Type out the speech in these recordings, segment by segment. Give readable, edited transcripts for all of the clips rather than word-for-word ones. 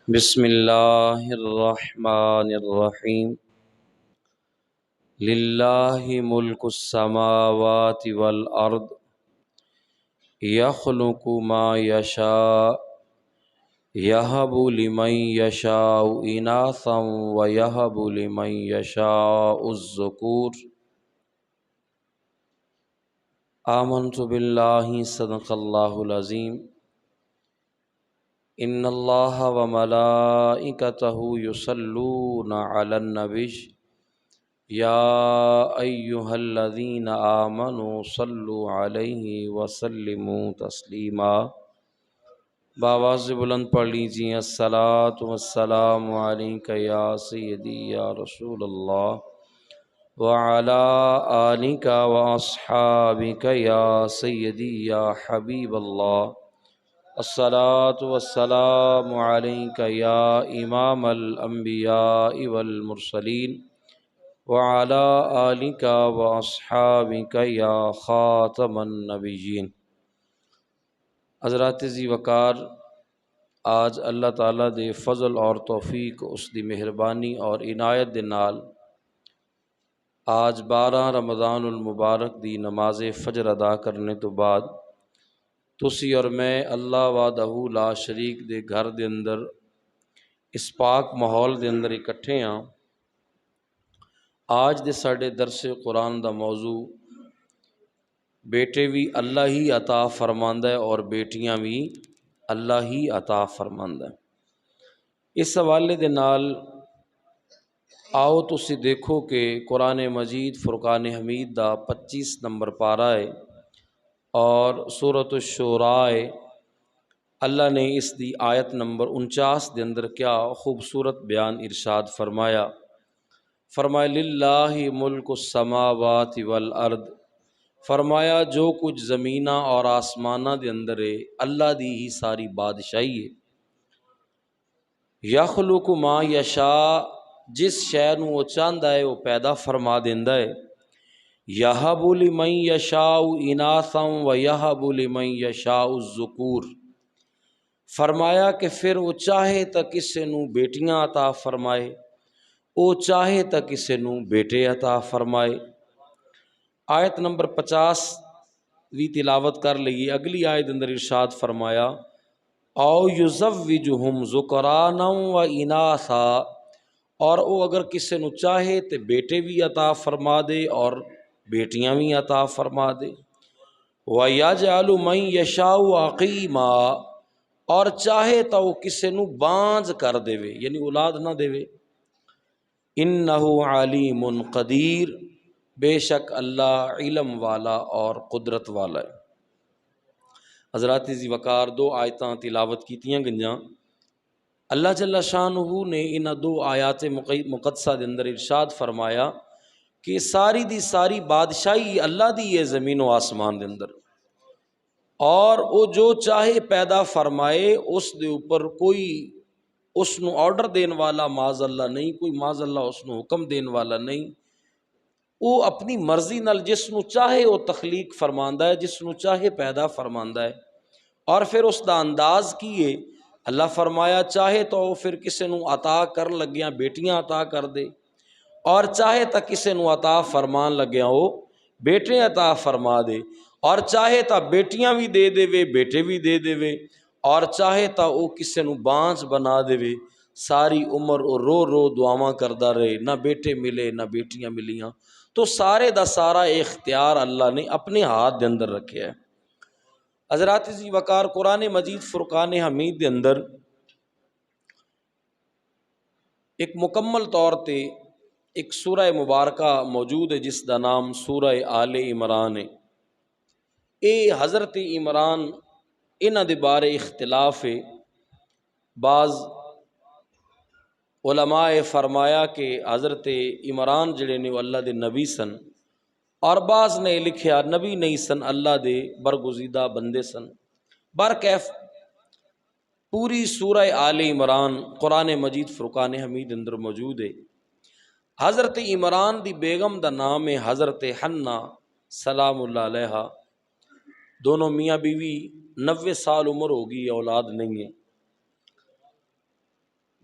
بسم اللہ الرحمن الرحیم للہ ملک السماوات والارض یخلق ما یشاء یہب لمن یشاء اناثا ویہب لمن یشاء الذکور آمنت باللہ صدق اللہ العظیم ان اللہ وملائکتہ یصلون علی النبی یا ایہا الذین آمنوا صلوا علیہ وسلموا تسلیما۔ بآواز بلند پڑھ لیجئے الصلاۃ والسلام علیک یا سیدی یا رسول اللہ وعلی آلک واصحابک یا سیدی یا حبیب اللہ۔ الصلاۃ والسلام علیک یا امام الانبیاء والمرسلین وعلی آلک واصحابک یا خاتم النبیین۔ حضرات ذی وقار، آج اللہ تعالیٰ دے فضل اور توفیق اس دی مہربانی اور عنایت دے نال آج 12 رمضان المبارک دی نماز فجر ادا کرنے تو بعد تسی اور میں اللہ وحدہ لا شریک دے گھر دے اندر اس پاک ماحول دے اندر اکٹھے ہاں۔ آج دے ساڈے درس قرآن دا موضوع بیٹے بھی اللہ ہی عطا فرماندا ہے اور بیٹیاں بھی اللہ ہی عطا فرماندا ہے۔ اس حوالے دے نال آؤ تسی دیکھو کہ قرآن مجید فرقان حمید دا 25 نمبر پارہ ہے اور سورۃ الشعراء اللہ نے اس دی آیت نمبر 49 دے اندر کیا خوبصورت بیان ارشاد فرمایا۔ فرمایا للہ ملک السماوات والارض، فرمایا جو کچھ زمینہ اور آسمانہ دے اندر ہے اللہ دی ہی ساری بادشاہی ہے۔ یخلق ما یشاء، جس شے نوں وہ چاہندا ہے وہ پیدا فرما دیندا ہے۔ یہب لمن یشاء اناثا ویہب لمن یشاء الذکور، فرمایا کہ پھر وہ چاہے تا کسے نوں بیٹیاں عطا فرمائے، وہ چاہے تا کسے نوں بیٹے عطا فرمائے۔ آیت نمبر 50 بھی تلاوت کر لئیے۔ اگلی آیت اندر ارشاد فرمایا او یزوجہم ذکرانا و اناثا، اور وہ اگر کسے نوں چاہے تے بیٹے بھی عطا فرما دے اور بیٹیاں بھی عطا فرما دے۔ وَيَجْعَلُ مَن يَشَاءُ عَقِيمًا، اور چاہے تو وہ کسے نوں بانج کر دے یعنی اولاد نہ دے۔ اِنَّهُ عَلِيمٌ قدیر، بے شک اللہ علم والا اور قدرت والا ہے۔ حضرات ذی وقار، 2 آیتاں تلاوت کیتیاں گئیاں۔ اللہ جل شانہ نے انہاں 2 آیات مقدسہ دے اندر ارشاد فرمایا کہ ساری دی ساری بادشاہی اللہ دی ہے زمین و آسمان دے اندر، اور وہ جو چاہے پیدا فرمائے، اس دے اوپر کوئی اس نو آرڈر دین والا معاذ اللہ نہیں، کوئی معاذ اللہ اس نو حکم دین والا نہیں۔ وہ اپنی مرضی نال جس نو چاہے وہ تخلیق فرماندا ہے، جس نو چاہے پیدا فرماندا ہے۔ اور پھر اس دا انداز کیے اللہ فرمایا چاہے تو پھر کسے نو عطا کر لگیاں بیٹیاں عطا کر دے، اور چاہے تا کسے نو عطا فرمان لگیا ہو بیٹے عطا فرما دے، اور چاہے تا بیٹیاں بھی دے دے بیٹے بھی دے دے، اور چاہے تا او کسے نو بانج بنا دے، ساری عمر او رو رو دعاواں کردہ رہے، نہ بیٹے ملے نہ بیٹیاں ملیاں۔ تو سارے دا سارا اختیار اللہ نے اپنے ہاتھ دے اندر رکھے ہے۔ حضرات ذی وقار، قرآن مجید فرقان حمید دے اندر ایک مکمل طور تے ایک سورہ مبارکہ موجود ہے جس دا نام سورہ آل عمران ہے۔ اے حضرت عمران، انہاں دے بارے اختلاف ہے۔ بعض علماء فرمایا کہ حضرت عمران جڑے نے وہ اللہ دے نبی سن، اور بعض نے لکھیا نبی نہیں سن، اللہ دے برگزیدہ بندے سن۔ برکیف پوری سورہ آل عمران قرآن مجید فرقان حمید اندر موجود ہے۔ حضرت عمران دی بیگم دا نام ہے حضرت حنہ سلام اللہ علیہا۔ دونوں میاں بیوی 90 سال عمر ہوگی، اولاد نہیں ہے۔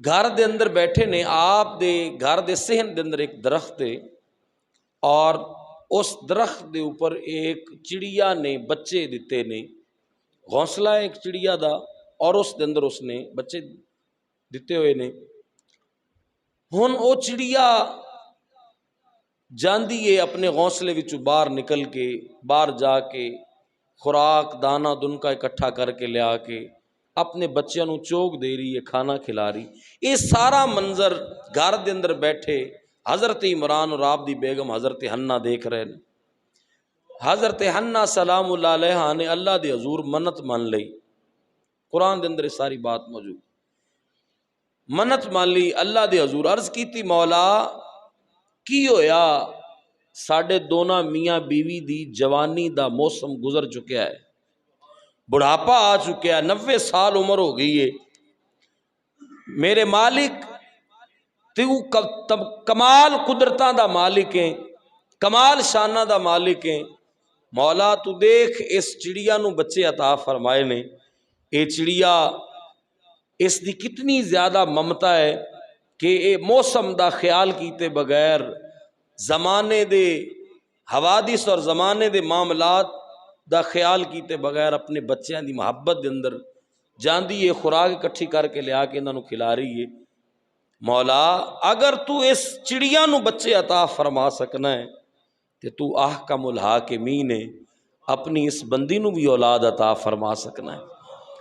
گھر دے اندر بیٹھے نے، آپ دے گھر دے صحن دے اندر ایک درخت ہے، اور اس درخت دے اوپر ایک چڑیا نے بچے دیتے نے، گھونسلہ ہے ایک چڑیا دا، اور اس دے اندر اس نے بچے دیتے ہوئے نے۔ ہن او چڑیا جاندی ہے اپنے گھونسلے وچوں باہر نکل کے، باہر جا کے خوراک دانہ دنکا اکٹھا کر کے لیا کے اپنے بچیاں نو چوک دے رہی ہے، کھانا کھلا رہی۔ یہ سارا منظر گھر دے اندر بیٹھے حضرت عمران اور آپ دی بیگم حضرت حنہ دیکھ رہے ہیں۔ حضرت حنہ سلام اللہ علیہا نے اللہ دے حضور منت مان لئی، قرآن دے اندر یہ ساری بات موجود، منت مان لی اللہ دے حضور، عرض کیتی مولا کی ہویا ساڈے دونوں میاں بیوی دی جوانی دا موسم گزر چکیا ہے، بڑھاپا آ چکیا ہے، 90 سال عمر ہو گئی ہے، میرے مالک تو کمال قدرتاں دا مالک ہیں، کمال شانہ دا مالک ہیں، مولا تو دیکھ اس چڑیا نو بچے عطا فرمائے نے، اے چڑیا اس دی کتنی زیادہ ممتا ہے کہ اے موسم دا خیال کیتے بغیر، زمانے دے حوادث اور زمانے دے معاملات دا خیال کیتے بغیر اپنے بچیاں دی محبت دے اندر جاندی ہے، خوراک اکٹھی کر کے لیا کے انہاں نو کھلا رہی ہے۔ مولا اگر تو اس چڑیا نو بچے عطا فرما سکنا ہے تے تو احکم الحاکمین ہے، اپنی اس بندی نو بھی اولاد عطا فرما سکنا ہے۔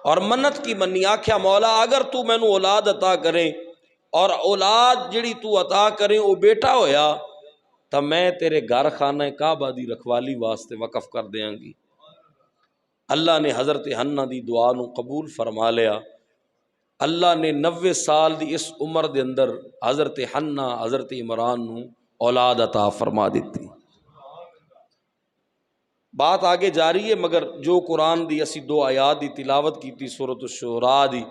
اور منت کی منی، آکھیا مولا اگر تو مینو اولاد عطا کرے اور اولاد جڑی تو عطا کرے وہ بیٹا ہویا تو میں تیرے گھر خانہ کعبہ دی رکھوالی واسطے وقف کر دیاں گی۔ اللہ نے حضرت حنہ دی دعا نو قبول فرما لیا۔ اللہ نے 90 سال دی اس عمر دے اندر حضرت حنہ حضرت عمران نو اولاد عطا فرما دیتی۔ بات آگے جاری ہے، مگر جو قرآن دی اسی 2 آیات دی تلاوت کی تھی سورۃ الشعراء دی،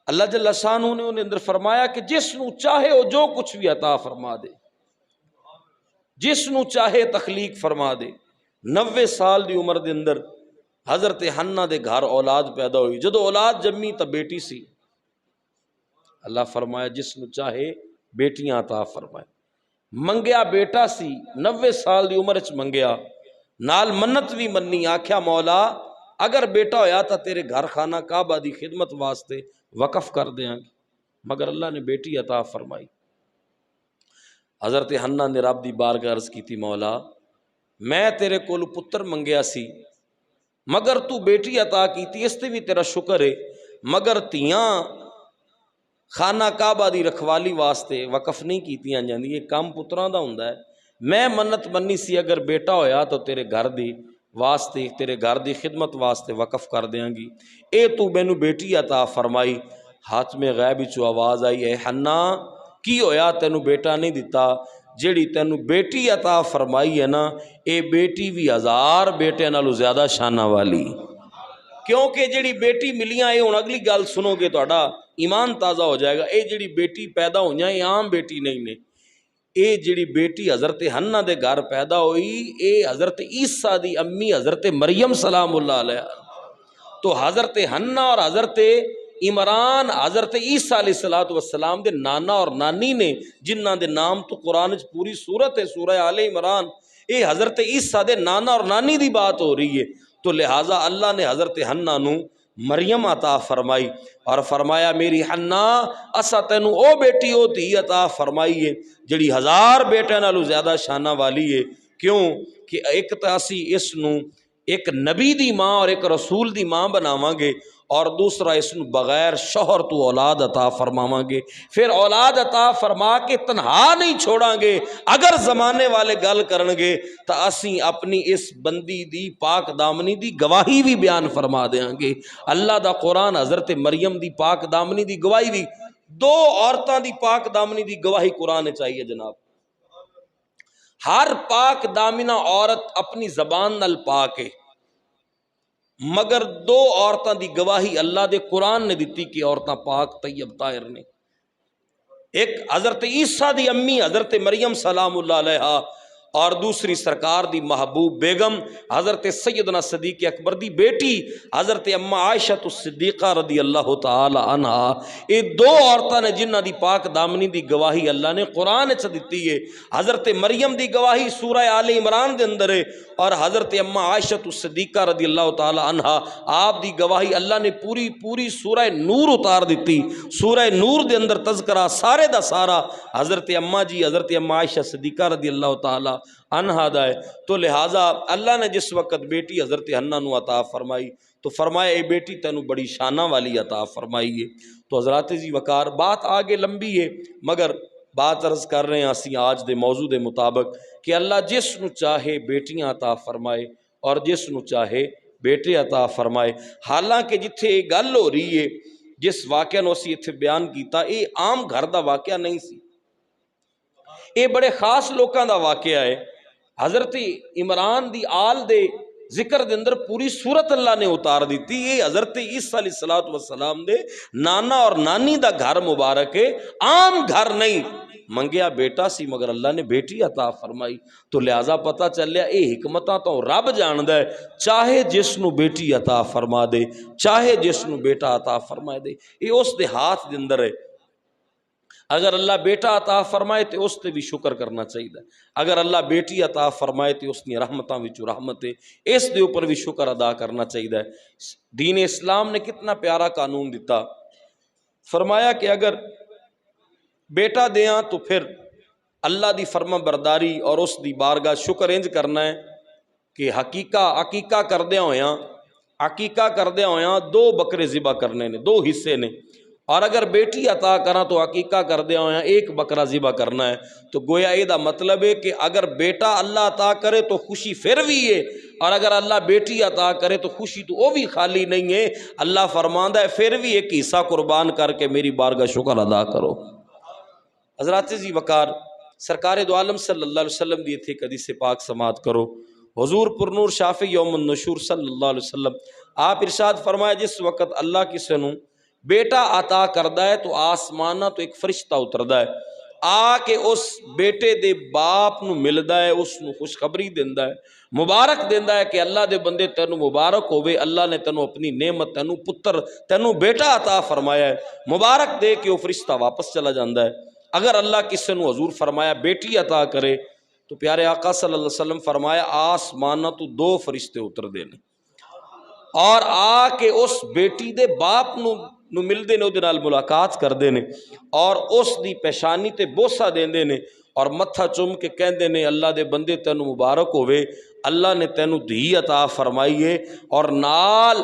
اللہ جل شانہ نے انہیں اندر فرمایا کہ جس نو چاہے وہ جو کچھ بھی عطا فرما دے، جس نو چاہے تخلیق فرما دے۔ 90 سال دی عمر دے اندر حضرت حنہ دے گھر اولاد پیدا ہوئی، جدو اولاد جمی تو بیٹی سی، اللہ فرمایا جس نو چاہے بیٹیاں عطا فرمائے۔ منگیا بیٹا سی، 90 سال دی عمر چ منگیا، نال منت بھی منی، آکھیا مولا اگر بیٹا ہویا تا تیرے گھر خانہ کعبہ دی خدمت واسطے وقف کر دیاں گے، مگر اللہ نے بیٹی عطا فرمائی۔ حضرت حنہ نے رب دی بارگاہ عرض کی تھی مولا میں تیرے کول پتر منگیا سی مگر تو بیٹی عطا کیتی، اس تے بھی تیرا شکر ہے، مگر تیاں خانہ کعبہ دی رکھوالی واسطے وقف نہیں کیتیاں جاندی، یہ کام پتراں دا ہوندا ہے۔ میں منت منی سی اگر بیٹا ہویا تو تیرے گھر دی واسطے، تیرے گھر دی خدمت واسطے وقف کر دیاں گی، اے تو مینو بیٹی عطا فرمائی۔ ہاتھ میں غیب چو آواز آئی، اے حنہ کی ہویا تینو بیٹا نہیں دیتا؟ جیڑی تینو بیٹی عطا فرمائی ہے نا، اے بیٹی بھی 1000 بیٹے نالو زیادہ شانہ والی، کیونکہ جیڑی بیٹی ملیاں، اے ہن اگلی گل سنو گے تہاڈا ایمان تازہ ہو جائے گا۔ اے جیڑی بیٹی پیدا ہوئیاں اے عام بیٹی نہیں نے، اے جیڑی بیٹی حضرت حنہ دے گھر پیدا ہوئی اے حضرت عیسیٰ دی امی حضرت مریم سلام اللہ علیہ، تو حضرت حنہ اور حضرت عمران حضرت عیسیٰ علیہ السلام دے نانا اور نانی نے، جنہاں دے نام تو قرآن وچ پوری سورت ہے، سورہ آل عمران، اے حضرت عیسیٰ دے نانا اور نانی دی بات ہو رہی ہے، تو لہٰذا اللہ نے حضرت حنہ نو مریم عطا فرمائی اور فرمایا میری حنہ اسا تینو او بیٹی او دھی عطا فرمائی ہے جڑی 1000 بیٹے نالو زیادہ شانہ والی ہے۔ کیوں کہ ایک تو اسی اس نو ایک نبی دی ماں اور ایک رسول دی ماں بناواں گے، اور دوسرا اس نو بغیر شوہر تو اولاد عطا فرماواں گے، پھر اولاد عطا فرما کے تنہا نہیں چھوڑاں گے۔ اگر زمانے والے گل کرن گے تو اسی اپنی اس بندی دی پاک دامنی دی گواہی بھی بیان فرما دیاں گے۔ اللہ دا قرآن حضرت مریم دی پاک دامنی دی گواہی بھی، 2 عورتاں دی پاک دامنی دی گواہی قرآن چاہیے جناب۔ ہر پاک دامنہ عورت اپنی زبان نال پاک ہے، مگر 2 عورتاں دی گواہی اللہ دے قرآن نے دیتی کہ عورتاں پاک طیب طاہر نے۔ ایک حضرت عیسیٰ دی امی حضرت مریم سلام اللہ علیہا، اور دوسری سرکار دی محبوب بیگم حضرت سیدنا صدیق اکبر دی بیٹی حضرت اما عائشہ الصدیقہ رضی اللہ تعالی عنہ، یہ دو عورتاں نے جنہ دی پاک دامنی دی گواہی اللہ نے قرآن چ دتی ہے۔ حضرت مریم دی گواہی سورہ آل عمران دے اندر ہے، اور حضرت اما عائشہ الصدیقہ رضی اللہ تعالی عنہ آپ دی گواہی اللہ نے پوری سورہ نور اتار دیتی۔ سورہ نور دے اندر تذکرہ سارے دا سارا حضرت اما جی حضرت اما عائشہ صدیقہ رضی اللہ تعالی عنہا دا ہے۔ تو لہٰذا اللہ نے جس وقت بیٹی حضرت حنہ نو عطا فرمائی تو فرمایا اے بیٹی تینوں بڑی شانہ والی عطا فرمائی ہے۔ تو حضرات جی وقار بات آگے لمبی ہے، مگر بات عرض کر رہے ہیں اسی آج دے موضوع دے مطابق کہ اللہ جس نو چاہے بیٹیاں عطا فرمائے اور جس نو چاہے بیٹے عطا فرمائے۔ حالانکہ جتھے یہ گل ہو رہی ہے جس واقعہ نو اسی اتھے بیان کیتا، یہ عام گھر دا واقعہ نہیں سی، یہ بڑے خاص لوکاں دا واقعہ ہے۔ حضرت عمران دی آل دے ذکر دے اندر پوری صورت اللہ نے اتار دیتی۔ یہ حضرت عیسیٰ علیہ السلام دے نانا اور نانی دا گھر مبارک ہے، عام گھر نہیں۔ منگیا بیٹا سی مگر اللہ نے بیٹی عطا فرمائی، تو لہذا پتہ چلیا اے حکمتاں تو رب جاندا ہے، چاہے جس نو بیٹی عطا فرما دے چاہے جس نو بیٹا عطا فرما دے، یہ اس دے ہاتھ دے اندر ہے۔ اگر اللہ بیٹا عطا فرمائے تو اس تے بھی شکر کرنا چاہیے، اگر اللہ بیٹی عطا فرمائے تو اس نے رحمتاں وچوں رحمت ہے، اس دے اوپر بھی شکر ادا کرنا چاہیے۔ دین اسلام نے کتنا پیارا قانون دیتا، فرمایا کہ اگر بیٹا دیاں تو پھر اللہ دی فرما برداری اور اس دی بارگاہ شکر انج کرنا ہے کہ عقیقہ کردیا ہویاں 2 بکرے ذبح کرنے نے، 2 حصے نے، اور اگر بیٹی عطا کرا تو عقیقہ کردیا ہویاں 1 بکرا ذبح کرنا ہے۔ تو گویا یہ دا مطلب ہے کہ اگر بیٹا اللہ عطا کرے تو خوشی پھر بھی ہے، اور اگر اللہ بیٹی عطا کرے تو خوشی تو وہ بھی خالی نہیں ہے۔ اللہ فرماندا ہے پھر بھی ایک حصہ قربان کر کے میری بارگاہ شکر ادا کرو۔ حضرات جی وقار سرکار دو عالم صلی اللہ علیہ وسلم دی تھے حدیث پاک سماعت کرو۔ حضور پرنور شافع یوم النشور صلی اللہ علیہ وسلم آپ ارشاد فرمایا جس وقت اللہ کسے نو بیٹا عطا کردا ہے تو آسمانہ تو ایک فرشتہ اتردا ہے، آ کے اس بیٹے دے باپ نو ملدا ہے، اس نو خوشخبری دیندا ہے، مبارک دیندا ہے کہ اللہ دے بندے تینوں مبارک ہوئے، اللہ نے تینوں اپنی نعمت تینوں پتر تینوں بیٹا عطا فرمایا ہے، مبارک دے کے وہ فرشتہ واپس چلا جاندا ہے۔ اگر اللہ کسی نو حضور فرمایا بیٹی عطا کرے تو پیارے آقا صلی اللہ علیہ وسلم فرمایا آسمانہ تو 2 فرشتے اتر دینے اور آ کے اس بیٹی دے باپ نو ملدے نے، نال ملاقات کردے نے اور اس دی پیشانی تے بوسہ دیندے نے اور متھا چوم کے کہندے نے اللہ دے بندے تینوں مبارک ہوئے، اللہ نے تینوں دھی عطا فرمائی ہے، اور نال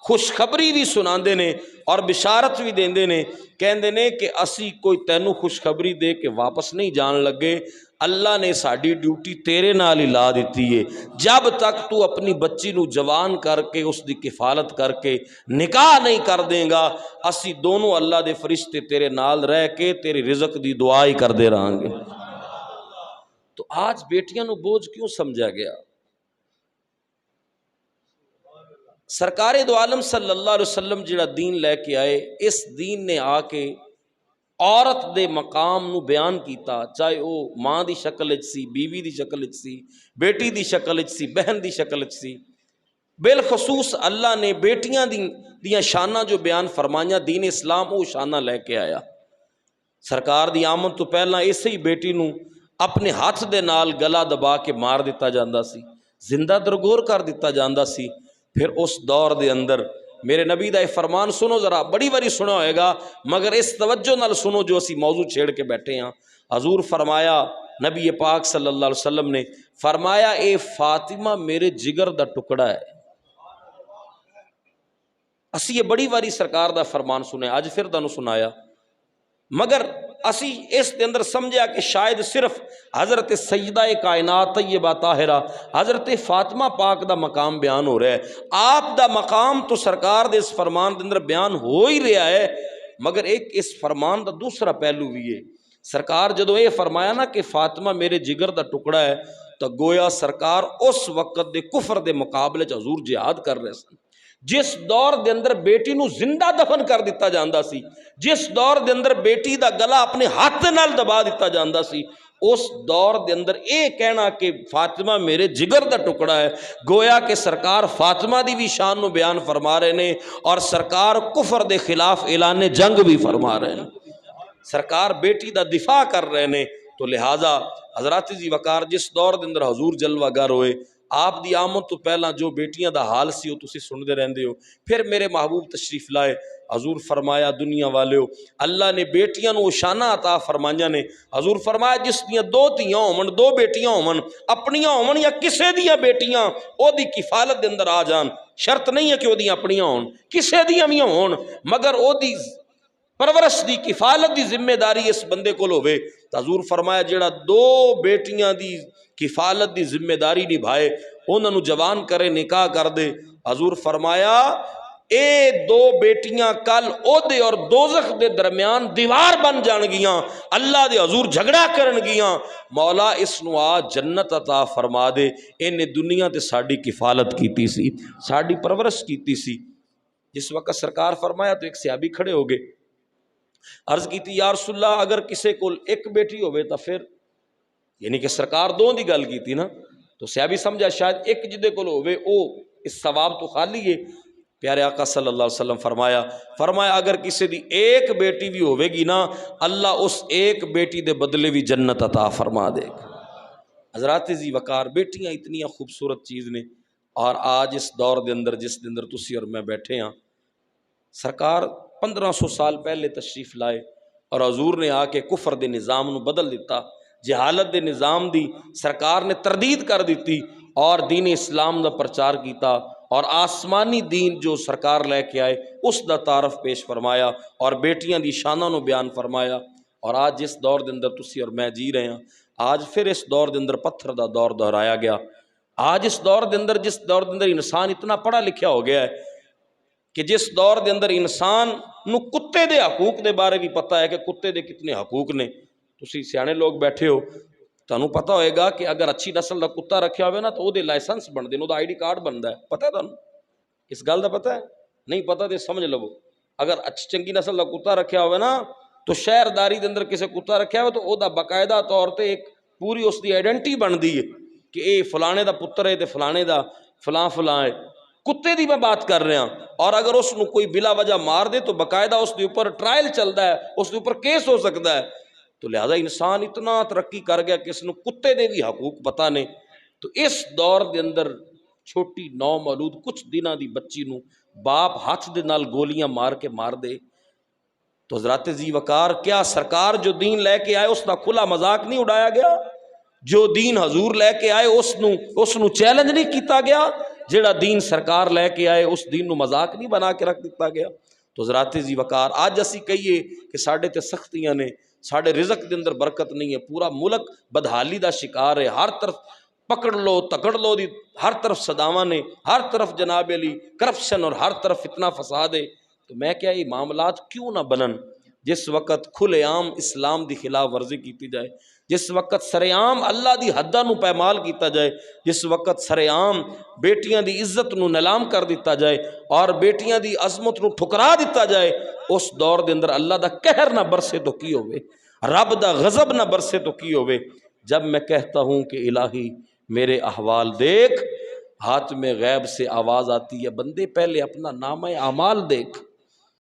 خوشخبری بھی سناندے نے اور بشارت بھی دیندے نے، کہندے نے کہ اسی کوئی تینوں خوشخبری دے کے واپس نہیں جان لگے، اللہ نے ساڈی ڈیوٹی تیرے نال ہی لا دیتی ہے، جب تک تو اپنی بچی نو جوان کر کے اس دی کفالت کر کے نکاح نہیں کر دیں گا، اسی دونوں اللہ دے فرشتے تیرے نال رہ کے تیری رزق دی دعا ہی کر دے رہاں گے۔ تو آج بیٹیاں نو بوجھ کیوں سمجھا گیا؟ سرکار دو عالم صلی اللہ علیہ وسلم جڑا دین لے کے آئے، اس دین نے آ کے عورت دے مقام نو بیان کیتا، چاہے وہ ماں دی شکل وچ سی، بیوی دی شکل وچ سی، بیٹی دی شکل وچ سی، بہن دی شکل وچ سی۔ بالخصوص اللہ نے بیٹیاں دیاں شانہ جو بیان فرمائیاں، دین اسلام وہ شانہ لے کے آیا۔ سرکار دی آمد تو پہلا اسے ہی بیٹی نو اپنے ہاتھ دے نال گلا دبا کے مار دیتا جاندا سی، زندہ درگور کر دیتا جاندا سی۔ پھر اس دور دے اندر میرے نبی دا فرمان سنو، ذرا بڑی بڑی سنا ہوئے گا مگر اس توجہ نال سنو جو اسی موضوع چھیڑ کے بیٹھے ہیں۔ حضور فرمایا، نبی پاک صلی اللہ علیہ وسلم نے فرمایا اے فاطمہ میرے جگر دا ٹکڑا ہے۔ اسی یہ بڑی باری سرکار دا فرمان سنے، آج پھر تانوں سنایا، مگر اسی اس دے اندر سمجھا کہ شاید صرف حضرت سیدہ کائنات طیبہ طاہرہ حضرت فاطمہ پاک دا مقام بیان ہو رہا ہے، آپ دا مقام تو سرکار دے اس فرمان دے اندر بیان ہو ہی رہا ہے، مگر ایک اس فرمان دا دوسرا پہلو بھی ہے۔ سرکار جدو یہ فرمایا نا کہ فاطمہ میرے جگر دا ٹکڑا ہے، تو گویا سرکار اس وقت دے کفر دے مقابلے حضور جہاد کر رہے سن۔ جس دور دے اندر بیٹی نو زندہ دفن کر دیتا جاندا سی، جس دور دے اندر بیٹی دا گلا اپنے ہاتھ نال دبا دیتا جاندا سی، اس دور دے اندر اے کہنا کہ فاطمہ میرے جگر دا ٹکڑا ہے، گویا کہ سرکار فاطمہ دی بھی شان نو بیان فرما رہے نے، اور سرکار کفر دے خلاف اعلان جنگ بھی فرما رہے ہیں، سرکار بیٹی دا دفاع کر رہے نے۔ تو لہٰذا حضرات ذی وقار جس دور دے اندر حضور جلوہ گر ہوئے، آپ دی آمد تو پہلا جو بیٹیاں دا حال سی وہ تسی سن دے رہندے ہو، پھر میرے محبوب تشریف لائے، حضور فرمایا دنیا والے ہو اللہ نے بیٹیاں نو شانہ عطا فرمائیاں نے، حضور فرمایا جس دیاں دو تیاں ہون، دو بیٹیاں ہون، اپنیاں ہون یا کسے دیاں بیٹیاں او دی کفالت دے اندر آ جان، شرط نہیں ہے کہ او دی اپنیاں ہون، کسے دیاں بھی ہون، مگر او دی پرورش دی کفالت دی ذمہ داری اس بندے کو ہوے۔ تو حضور فرمایا جیڑا دو بیٹیاں دی کفالت دی ذمہ داری نبھائے انہاں نو جوان کرے، نکاح کر دے۔ حضور فرمایا اے دو بیٹیاں کل او دے اور دوزخ دے درمیان دیوار بن جان گیاں، اللہ دے حضور جھگڑا کرن گیاں، مولا اس نو آ جنت عطا فرما دے، انہیں دنیا تے ساڈی کفالت کیتی سی، ساڈی پرورش کیتی سی۔ جس وقت سرکار فرمایا تو ایک صحابی کھڑے ہو گئے، عرض کی تھی یا رسول اللہ اگر کسے کو ایک بیٹی ہوئے تو پھر، یعنی کہ سرکار دو دی گل کی تھی نا، تو صحابی سمجھا شاید ایک جدے کو ہوئے او اس ثواب تو خالی ہے۔ پیارے آقا صلی اللہ علیہ وسلم فرمایا اگر کسی دی ایک بیٹی بھی ہوئے گی نا، اللہ اس ایک بیٹی دے بدلے بھی جنت عطا فرما دے گا۔ حضرات ذی وقار بیٹیاں اتنی خوبصورت چیز نے، اور آج اس دور دے اندر جس دے اندر تسی اور میں بیٹھے ہاں، سرکار 1500 سال پہلے تشریف لائے اور حضور نے آ کے کفر دے نظام نو بدل دیتا، جہالت دے نظام دی سرکار نے تردید کر دیتی اور دین اسلام دا پرچار کیتا، اور آسمانی دین جو سرکار لے کے آئے اس دا تعارف پیش فرمایا اور بیٹیاں دی شاناں نو بیان فرمایا۔ اور آج جس دور دے اندر تسی اور میں جی رہے ہیں، آج پھر اس دور دے اندر پتھر دا دور دہرایا گیا۔ آج اس دور دے اندر جس دور دے اندر انسان اتنا پڑھا لکھیا ہو گیا ہے کہ جس دور دے اندر انسان نو کتے دے حقوق دے بارے بھی پتہ ہے کہ کتے دے کتنے حقوق نے۔ تسی سیانے لوگ بیٹھے ہو، تانوں پتہ ہوئے گا کہ اگر اچھی نسل دا کتا رکھیا ہوئے نا تو او دے لائسنس بن دے، او دا آئی ڈی کارڈ بندا ہے، پتہ ہے تانوں اس گل دا پتہ ہے؟ نہیں پتہ تے سمجھ لو، اگر اچھی چنگی نسل دا کتا رکھیا ہوئے نا تو شہرداری دے اندر کسے کتا رکھیا ہوئے تو او دا باقاعدہ طور تے ایک پوری اس دی آئیڈینٹی بن دی ہے کہ اے فلانے دا پتر ہے تے فلانے دا فلاں فلاں ہے۔ کتے دی میں بات کر رہا ہوں، اور اگر اس نو کوئی بلا وجہ مار دے تو باقاعدہ اس دے اوپر ٹرائل چلدا ہے، اس دے اوپر کیس ہو سکتا ہے۔ تو لہذا انسان اتنا ترقی کر گیا کہ اس نو کتے دے بھی حقوق پتہ نے۔ تو اس دور دے اندر چھوٹی نو مولود کچھ دنوں دی بچی نو باپ ہاتھ دے نال گولیاں مار کے مار دے، تو حضرات ذی وقار کیا سرکار جو دین لے کے آئے اس کا کھلا مذاق نہیں اڑایا گیا؟ جو دین حضور لے کے آئے اس نو چیلنج نہیں کیتا گیا؟ جیڑا دین سرکار لے کے آئے اس دین نو مذاق نہیں بنا کے رکھ دیتا گیا؟ تو حضرات ذی وقار آج اسی کہیے کہ ساڈے تے سختیاں نے، ساڈے رزق دے اندر برکت نہیں ہے، پورا ملک بدحالی دا شکار ہے، ہر طرف پکڑ لو تکڑ لو دی ہر طرف صداواں نے، ہر طرف جناب علی کرپشن اور ہر طرف اتنا فساد ہے۔ تو میں کیا یہ معاملات کیوں نہ بنن جس وقت کھلے عام اسلام دی خلاف ورزی کیتی جائے، جس وقت سرے عام اللہ دی حداں نو پیمال کیتا جائے، جس وقت سرے عام بیٹیاں دی عزت نو نیلام کر دیتا جائے اور بیٹیاں دی عظمت نو ٹھکرا دیتا جائے، اس دور دے اندر اللہ دا قہر نہ برسے تو کی ہوئے، رب دا غضب نہ برسے تو کی ہوئے۔ جب میں کہتا ہوں کہ الہی میرے احوال دیکھ، ہاتھ میں غیب سے آواز آتی ہے بندے پہلے اپنا نامہ اعمال دیکھ۔